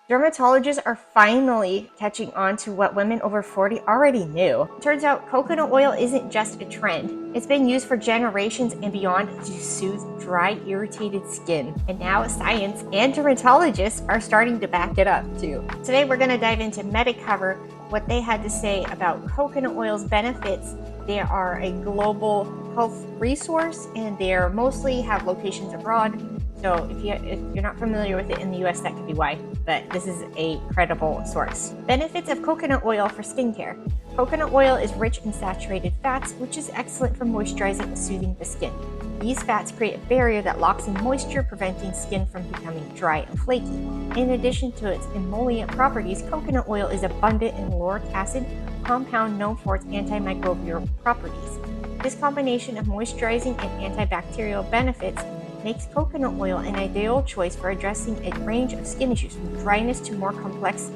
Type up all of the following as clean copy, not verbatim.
Dermatologists are finally catching on to what women over 40 already knew. Turns out coconut oil isn't just a trend. It's been used for generations and beyond to soothe dry, irritated skin. And now science and dermatologists are starting to back it up too. Today we're going to dive into Medicover, what they had to say about coconut oil's benefits. They are a global health resource and they mostly have locations abroad. So if you're not familiar with it in the US, that could be why, but this is a credible source. Benefits of coconut oil for skincare. Coconut oil is rich in saturated fats, which is excellent for moisturizing and soothing the skin. These fats create a barrier that locks in moisture, preventing skin from becoming dry and flaky. In addition to its emollient properties, coconut oil is abundant in lauric acid, compound known for its antimicrobial properties. This combination of moisturizing and antibacterial benefits makes coconut oil an ideal choice for addressing a range of skin issues, from dryness to more complex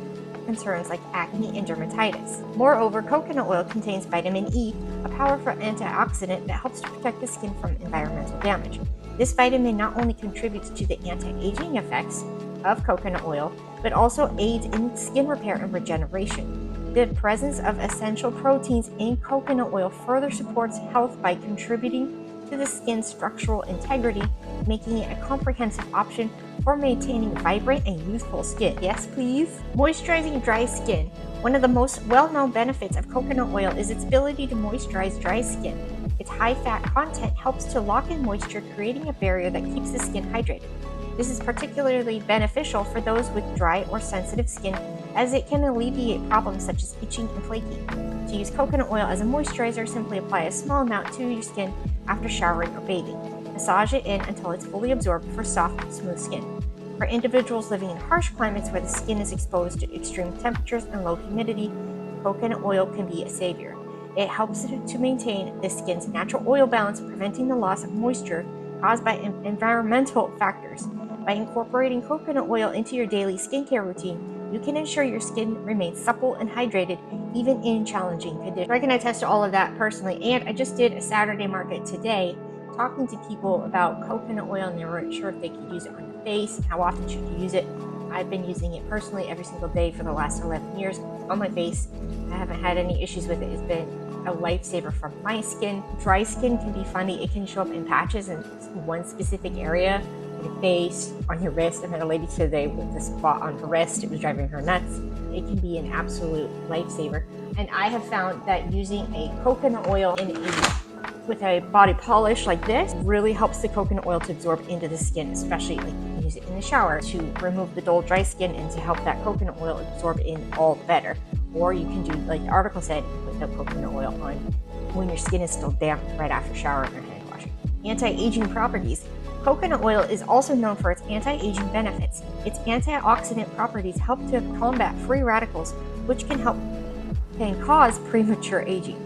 concerns like acne and dermatitis. Moreover, coconut oil contains vitamin E, a powerful antioxidant that helps to protect the skin from environmental damage. This vitamin not only contributes to the anti-aging effects of coconut oil, but also aids in skin repair and regeneration. The presence of essential proteins in coconut oil further supports health by contributing to the skin's structural integrity, making it a comprehensive option for maintaining vibrant and youthful skin. Yes, please. Moisturizing dry skin. One of the most well-known benefits of coconut oil is its ability to moisturize dry skin. Its high fat content helps to lock in moisture, creating a barrier that keeps the skin hydrated. This is particularly beneficial for those with dry or sensitive skin, as it can alleviate problems such as itching and flaking. To use coconut oil as a moisturizer, simply apply a small amount to your skin after showering or bathing. Massage it in until it's fully absorbed for soft, smooth skin. For individuals living in harsh climates where the skin is exposed to extreme temperatures and low humidity, coconut oil can be a savior. It helps to maintain the skin's natural oil balance, preventing the loss of moisture caused by environmental factors. By incorporating coconut oil into your daily skincare routine, you can ensure your skin remains supple and hydrated even in challenging conditions. I can attest to all of that personally, and I just did a Saturday market today talking to people about coconut oil, and they weren't sure if they could use it on your face and how often should you use it. I've been using it personally every single day for the last 11 years on my face. I haven't had any issues with it. It's been a lifesaver for my skin. Dry skin can be funny. It can show up in patches in one specific area, on your face, on your wrist. I met a lady today with a spot on her wrist. It was driving her nuts. It can be an absolute lifesaver. And I have found that using a coconut oil with a body polish like this really helps the coconut oil to absorb into the skin, especially like you can use it in the shower to remove the dull, dry skin and to help that coconut oil absorb in all the better. Or you can do, like the article said, put the coconut oil on when your skin is still damp right after showering or hand washing. Anti-aging properties. Coconut oil is also known for its anti-aging benefits. Its antioxidant properties help to combat free radicals, which can cause premature aging.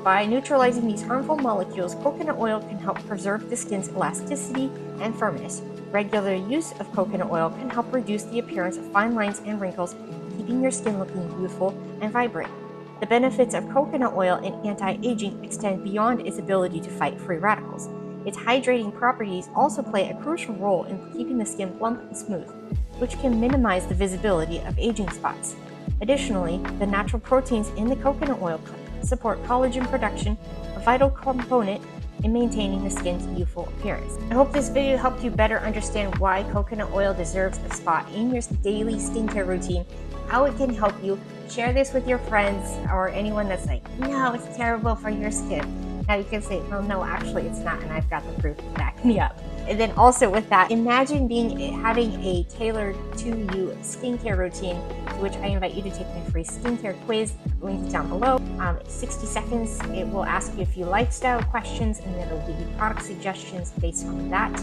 By neutralizing these harmful molecules, coconut oil can help preserve the skin's elasticity and firmness. Regular use of coconut oil can help reduce the appearance of fine lines and wrinkles, keeping your skin looking youthful and vibrant. The benefits of coconut oil in anti-aging extend beyond its ability to fight free radicals. Its hydrating properties also play a crucial role in keeping the skin plump and smooth, which can minimize the visibility of aging spots. Additionally, the natural proteins in the coconut oil support collagen production, a vital component in maintaining the skin's youthful appearance. I hope this video helped you better understand why coconut oil deserves a spot in your daily skincare routine, how it can help you. Share this with your friends or anyone that's like, no, it's terrible for your skin. Now you can say, well, no, actually it's not, and I've got the proof to back me up. And then also with that, imagine having a tailored to you skincare routine, to which I invite you to take my free skincare quiz. Link is down below. 60 seconds. It will ask you a few lifestyle questions, and then it'll give you product suggestions based on that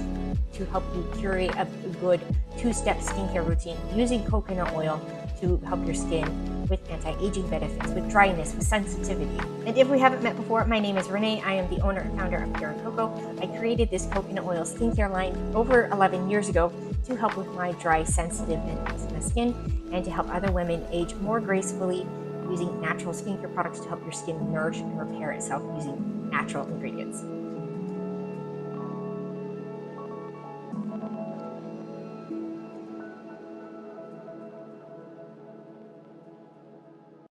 to help you curate a good 2-step skincare routine using coconut oil to help your skin with anti-aging benefits, with dryness, with sensitivity. And if we haven't met before, my name is Renee. I am the owner and founder of Coco. I created this coconut oil skincare line over 11 years ago to help with my dry, sensitive, and eczema skin, and to help other women age more gracefully using natural skincare products to help your skin nourish and repair itself using natural ingredients.